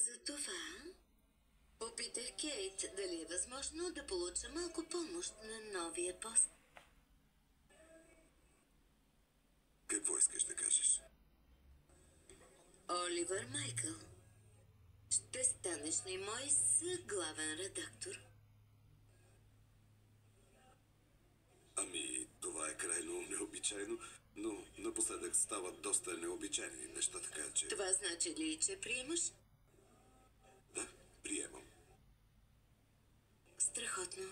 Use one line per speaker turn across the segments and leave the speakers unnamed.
Затова попитах Кейт дали е възможно да получа малко помощ на новия пост.
Какво искаш да кажеш?
Оливър Майкъл, ще станеш ли мой съглавен редактор?
Ами, това е крайно необичайно, но напоследък стават доста необичайни неща, така че...
Това значи ли, че приемаш?
Да, приемам.
Страхотно.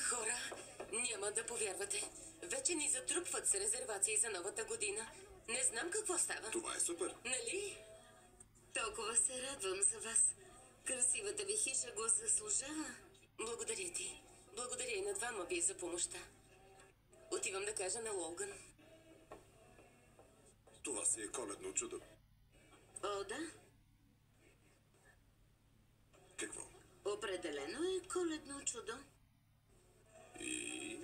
Хора, няма да повярвате. Вече ни затрупват с резервации за новата година. Не знам какво става.
Това е супер.
Нали?
Толкова се радвам за вас. Красивата ви хижа го заслужава.
Благодаря ти. Благодаря и на двама ви за помощта. Отивам да кажа на Логан.
Това си е коледно чудо.
О, да.
Какво?
Определено е коледно чудо.
И...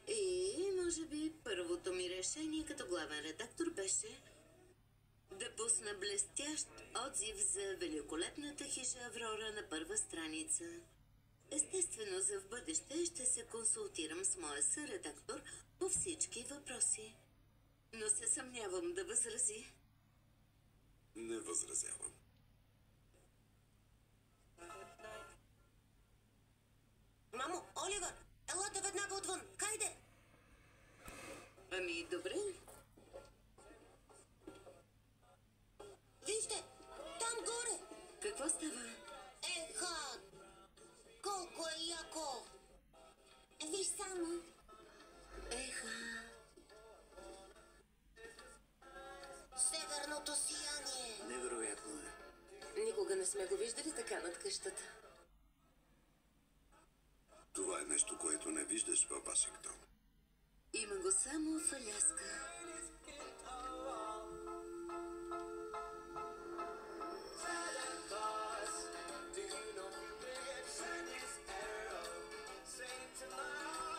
И, може би, първото ми решение като главен редактор беше да пусна блестящ отзив за великолепната хижа Аврора на първа страница. Естествено, за в бъдеще ще се консултирам с моя съредактор по всички въпроси. Но се съмнявам да възрази.
Не възразявам.
Мамо, Оливър, елате веднага отвън. Хайде!
Ами, добре.
Вижте, там горе!
Какво става?
Еха! Колко е яко! Виж само!
Еха.
Северното сияние!
Невероятно е.
Никога не сме го виждали така над къщата.
Това е нещо, което не виждаш във ваша